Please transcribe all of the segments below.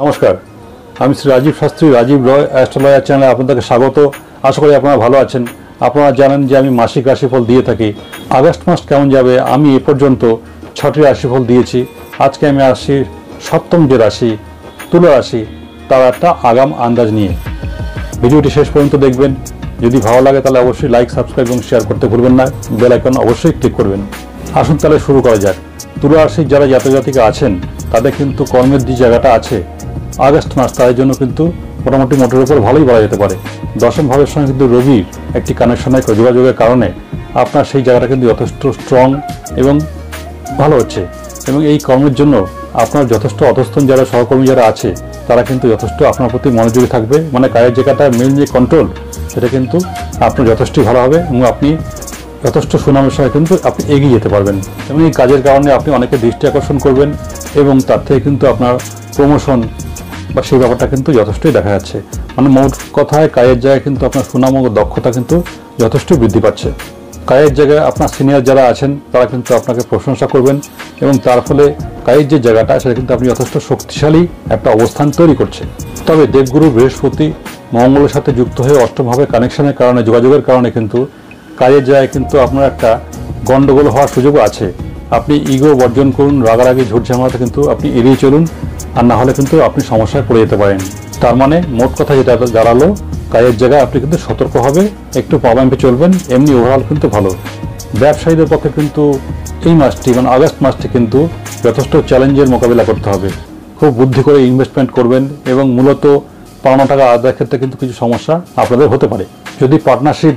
নমস্কার, আমি শ্রী রাজীব শাস্ত্রী, রাজীব রয় অ্যাস্ট্রোলজার চ্যানেলে আপনাদেরকে স্বাগত। আশা করি আপনারা ভালো আছেন। আপনারা জানেন যে আমি মাসিক রাশিফল দিয়ে থাকি। আগস্ট মাস কেমন যাবে আমি এ পর্যন্ত 6টি রাশিফল দিয়েছি। আজকে আমি আসছি সপ্তম যে রাশি তুলা রাশি, তার একটা আগাম আন্দাজ নিয়ে। ভিডিওটি শেষ পর্যন্ত দেখবেন। যদি ভালো লাগে তাহলে অবশ্যই লাইক, সাবস্ক্রাইব এবং শেয়ার করতে ভুলবেন না। বেল আইকন অবশ্যই ক্লিক করবেন। আসুন তাহলে শুরু করা যাক। তুলা রাশির যারা জাতক জাতিকা আছেন তাদের কিন্তু কর্মের যে জায়গাটা আছে আগস্ট মাস, তাদের জন্য কিন্তু মোটামুটি মোটের উপর ভালোই বলা যেতে পারে। দশম ভাবের সঙ্গে কিন্তু রবির একটি কানেকশনের যোগাযোগের কারণে আপনার সেই জায়গাটা কিন্তু যথেষ্ট স্ট্রং এবং ভালো হচ্ছে। এবং এই কর্মের জন্য আপনার যথেষ্ট অধস্তন যারা সহকর্মী যারা আছে তারা কিন্তু যথেষ্ট আপনার প্রতি মনোযোগী থাকবে। মানে কাজের জায়গাটা মেন যে কন্ট্রোল, সেটা কিন্তু আপনার যথেষ্টই ভালো হবে এবং আপনি যথেষ্ট সুনামের সঙ্গে কিন্তু আপনি এগিয়ে যেতে পারবেন। এবং এই কাজের কারণে আপনি অনেকে দৃষ্টি আকর্ষণ করবেন এবং তার থেকে কিন্তু আপনার প্রমোশন বা সেই ব্যাপারটা কিন্তু যথেষ্টই দেখা যাচ্ছে। মানে মোট কথায় কাজের জায়গায় কিন্তু আপনার সুনাম ও দক্ষতা কিন্তু যথেষ্ট বৃদ্ধি পাচ্ছে। কাজের জায়গায় আপনার সিনিয়র যারা আছেন তারা কিন্তু আপনাকে প্রশংসা করবেন এবং তার ফলে কাজের যে জায়গাটা সেটা কিন্তু আপনি যথেষ্ট শক্তিশালী একটা অবস্থান তৈরি করছে। তবে দেবগুরু বৃহস্পতি মঙ্গলের সাথে যুক্ত হয়ে অষ্টমভাবে কানেকশনের কারণে, যোগাযোগের কারণে কিন্তু কাজের জায়গায় কিন্তু আপনার একটা গন্ডগোল হওয়ার সুযোগও আছে। আপনি ইগো বর্জন করুন, রাগারাগি ঝুট ঝামেলাতে কিন্তু আপনি এড়িয়ে চলুন, আর না হলে কিন্তু আপনি সমস্যায় পড়ে যেতে পারেন। তার মানে মোট কথা যেটা দাঁড়ালো, কাজের জায়গায় আপনি কিন্তু সতর্কভাবে একটু পাবাম্পে চলবেন। এমনি ওভারঅল কিন্তু ভালো। ব্যবসায়ীদের পক্ষে কিন্তু এই মাসটি মানে আগস্ট মাসটি কিন্তু যথেষ্ট চ্যালেঞ্জের মোকাবিলা করতে হবে। খুব বুদ্ধি করে ইনভেস্টমেন্ট করবেন এবং মূলত পাওনা টাকা আদায়ের ক্ষেত্রে কিন্তু কিছু সমস্যা আপনাদের হতে পারে। যদি পার্টনারশিপ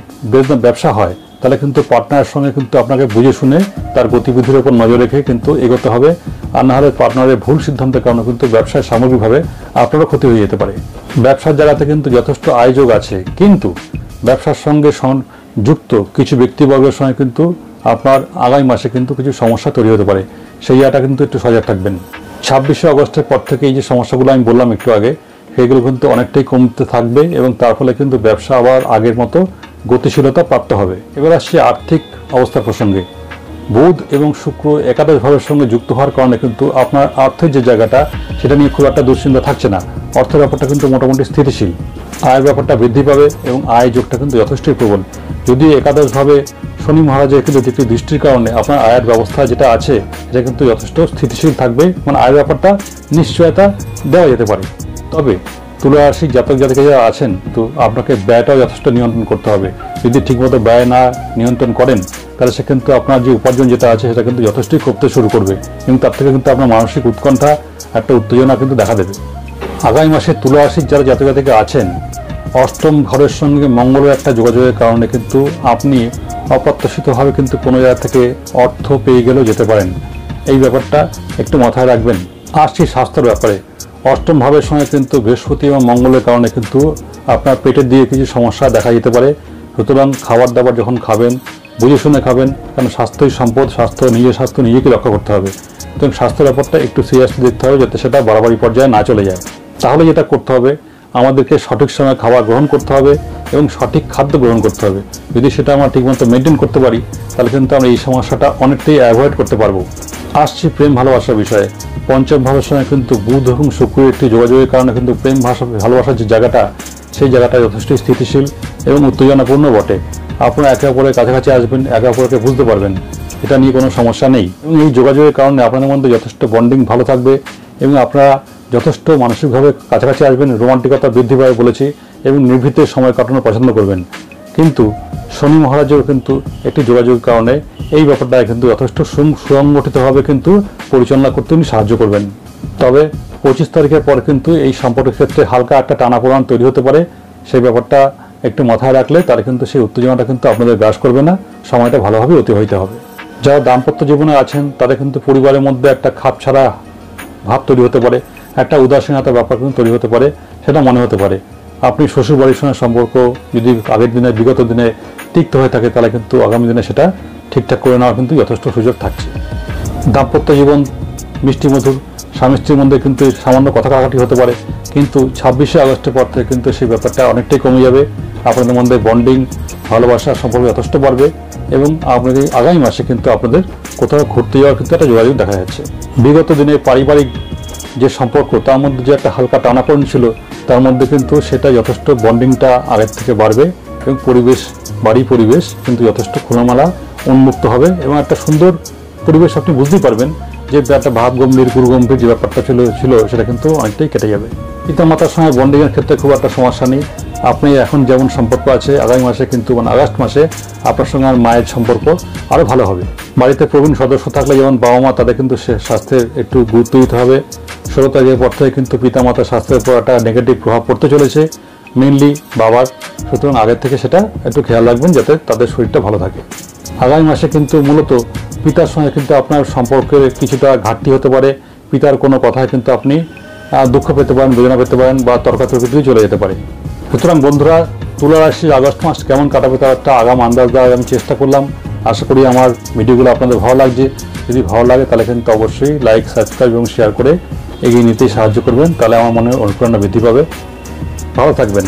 ব্যবসা হয় তাহলে কিন্তু পার্টনারের সঙ্গে কিন্তু আপনাকে বুঝে শুনে তার গতিবিধির উপর নজর রেখে কিন্তু এগোতে হবে। আর না হলে পার্টনারের ভুল সিদ্ধান্তের কারণে কিন্তু ব্যবসায় সামগ্রিকভাবে আপনারও ক্ষতি হয়ে যেতে পারে। ব্যবসার জায়গাতে কিন্তু যথেষ্ট আয়োজন আছে, কিন্তু ব্যবসার সঙ্গে যুক্ত কিছু ব্যক্তিবর্গের সঙ্গে কিন্তু আপনার আগামী মাসে কিন্তু কিছু সমস্যা তৈরি হতে পারে। সেই জায়গাটা কিন্তু একটু সজাগ থাকবেন। 26শে আগস্টের পর থেকে এই যে সমস্যাগুলো আমি বললাম একটু আগে, সেগুলো কিন্তু অনেকটাই কমতে থাকবে এবং তার ফলে কিন্তু ব্যবসা আবার আগের মতো গতিশীলতা প্রাপ্ত হবে। এবার আসছে আর্থিক অবস্থার প্রসঙ্গে। বুধ এবং শুক্র একাদশ ভাবের সঙ্গে যুক্ত হওয়ার কারণে কিন্তু আপনার অর্থের যে জায়গাটা সেটা নিয়ে খুব একটা দুশ্চিন্তা থাকছে না। অর্থের ব্যাপারটা কিন্তু মোটামুটি স্থিতিশীল। আয়ের ব্যাপারটা বৃদ্ধি পাবে এবং আয় যোগটা কিন্তু যথেষ্টই প্রবল। যদি একাদশভাবে শনি মহারাজের কিন্তু একটি দৃষ্টির কারণে আপনার আয়ের ব্যবস্থা যেটা আছে সেটা কিন্তু যথেষ্ট স্থিতিশীল থাকবে। মানে আয়ের ব্যাপারটা নিশ্চয়তা দেওয়া যেতে পারে। তবে তুলা রাশির জাতক জাতিকা যারা আছেন তো আপনাকে ব্যয়টাও যথেষ্ট নিয়ন্ত্রণ করতে হবে। যদি ঠিকমতো ব্যয় না নিয়ন্ত্রণ করেন তাহলে সে কিন্তু আপনার যে উপার্জন যেটা আছে সেটা কিন্তু যথেষ্টই কমতে শুরু করবে এবং তার থেকে কিন্তু আপনার মানসিক উৎকণ্ঠা, একটা উত্তেজনা কিন্তু দেখা দেবে। আগামী মাসে তুলা রাশির যারা জাতক জাতিকা আছেন, অষ্টম ঘরের সঙ্গে মঙ্গলের একটা যোগাযোগের কারণে কিন্তু আপনি অপ্রত্যাশিতভাবে কিন্তু কোনো জায়গা থেকে অর্থ পেয়ে গেলেও যেতে পারেন। এই ব্যাপারটা একটু মাথায় রাখবেন। আসছি স্বাস্থ্যের ব্যাপারে। অষ্টম ভাবের সঙ্গে কিন্তু বৃহস্পতি এবং মঙ্গলের কারণে কিন্তু আপনার পেটের দিয়ে কিছু সমস্যা দেখা যেতে পারে। সুতরাং খাবার দাবার যখন খাবেন বুঝে শুনে খাবেন, কারণ স্বাস্থ্যই সম্পদ। নিজের স্বাস্থ্য নিজেকে রক্ষা করতে হবে। সুতরাং স্বাস্থ্যের ব্যাপারটা একটু সিরিয়াসলি দেখতে হবে যাতে সেটা বাড়াবাড়ি পর্যায়ে না চলে যায়। তাহলে যেটা করতে হবে, আমাদেরকে সঠিক সময়ে খাবার গ্রহণ করতে হবে এবং সঠিক খাদ্য গ্রহণ করতে হবে। যদি সেটা আমরা ঠিকমতো মেনটেন করতে পারি তাহলে কিন্তু আমরা এই সমস্যাটা অনেকটাই অ্যাভয়েড করতে পারবো। আসছি প্রেম ভালোবাসার বিষয়ে। পঞ্চম ভাবের সঙ্গে কিন্তু বুধ এবং শুক্রের একটি যোগাযোগের কারণে কিন্তু প্রেম ভালোবাসার যে জায়গাটা, সেই জায়গাটা যথেষ্ট স্থিতিশীল এবং উত্তেজনাপূর্ণ বটে। আপনারা একে অপরের কাছাকাছি আসবেন, একে অপরকে বুঝতে পারবেন, এটা নিয়ে কোনো সমস্যা নেই। এবং এই যোগাযোগের কারণে আপনাদের মধ্যে যথেষ্ট বন্ডিং ভালো থাকবে এবং আপনারা যথেষ্ট মানসিকভাবে কাছাকাছি আসবেন, রোমান্টিকতা বৃদ্ধি পাবে বলেছি, এবং নিভৃতে সময় কাটানো পছন্দ করবেন। কিন্তু শনি মহারাজের কিন্তু একটি যোগাযোগের কারণে এই ব্যাপারটা কিন্তু যথেষ্ট সুসংগঠিতভাবে কিন্তু পরিচালনা করতে উনি সাহায্য করবেন। তবে 25 তারিখের পর কিন্তু এই সম্পর্কের ক্ষেত্রে হালকা একটা টানাপোড়েন তৈরি হতে পারে। সেই ব্যাপারটা একটু মাথায় রাখলে তার কিন্তু সেই উত্তেজনাটা কিন্তু আপনাদের গ্রাস করবে না। সময়টা ভালোভাবে অতিবাহিত হবে। যারা দাম্পত্য জীবনে আছেন তাদের কিন্তু পরিবারের মধ্যে একটা খাপ ছাড়া ভাব তৈরি হতে পারে, একটা উদাসীনতার ব্যাপার কিন্তু তৈরি হতে পারে। সেটা মনে হতে পারে আপনি শ্বশুর বাড়ির সঙ্গে সম্পর্ক যদি আগের দিনে বিগত দিনে তিক্ত হয়ে থাকে তাহলে কিন্তু আগামী দিনে সেটা ঠিকঠাক করে নেওয়ার কিন্তু যথেষ্ট সুযোগ থাকছে। দাম্পত্য জীবন মিষ্টি মধুর, স্বামী স্ত্রীর মধ্যে কিন্তু সামান্য কথা কাটাকাটি হতে পারে, কিন্তু 26শে আগস্টের পর থেকে কিন্তু সেই ব্যাপারটা অনেকটাই কমে যাবে। আপনাদের মধ্যে বন্ডিং, ভালোবাসা সম্পর্ক যথেষ্ট বাড়বে এবং আপনাদের আগামী মাসে কিন্তু আপনাদের কোথাও ঘুরতে যাওয়ার কিন্তু একটা যোগাযোগ দেখা যাচ্ছে। বিগত দিনে পারিবারিক যে সম্পর্ক, তার মধ্যে যে একটা হালকা টানাপোড়েন ছিল, তার মধ্যে কিন্তু সেটা যথেষ্ট বন্ডিংটা আগের থেকে বাড়বে এবং বাড়ির পরিবেশ কিন্তু যথেষ্ট খোলামেলা উন্মুক্ত হবে এবং একটা সুন্দর পরিবেশ আপনি বুঝতেই পারবেন যে একটা ভাব গম্ভীর গুরু গম্ভীর যে ব্যাপারটা ছিল সেটা কিন্তু অনেকটাই কেটে যাবে। পিতামাতার সঙ্গে বন্ডিংয়ের ক্ষেত্রে খুব একটা সমস্যা নেই। আপনি এখন যেমন সম্পর্ক আছে, আগামী মাসে কিন্তু আগস্ট মাসে আপনার সঙ্গে আর মায়ের সম্পর্ক আরও ভালো হবে। বাড়িতে প্রবীণ সদস্য থাকলে যেমন বাবা মা, তাদের কিন্তু সে স্বাস্থ্যের একটু গুরুত্ব দিতে হবে। 16 তারিখের পর থেকে কিন্তু পিতামাতার স্বাস্থ্যের উপর একটা নেগেটিভ প্রভাব পড়তে চলেছে, মেনলি বাবার। সুতরাং আগের থেকে সেটা একটু খেয়াল রাখবেন যাতে তাদের শরীরটা ভালো থাকে। আগামী মাসে কিন্তু মূলত পিতার সঙ্গে কিন্তু আপনার সম্পর্কের কিছুটা ঘাটতি হতে পারে। পিতার কোনো কথায় কিন্তু আপনি দুঃখ পেতে পারেন, বেদনা পেতে পারেন বা তর্কাতর্কিতেই চলে যেতে পারে। সুতরাং বন্ধুরা, তুলা রাশির আগস্ট মাস কেমন কাটাবে তার একটা আগাম আন্দাজ দেওয়ার আমি চেষ্টা করলাম। আশা করি আমার ভিডিওগুলো আপনাদের ভালো লাগছে। যদি ভালো লাগে তাহলে কিন্তু অবশ্যই লাইক, সাবস্ক্রাইব এবং শেয়ার করে এগিয়ে নিতেই সাহায্য করবেন, তাহলে আমার মনে অনুপ্রেরণা বৃদ্ধি পাবে। ভালো থাকবেন।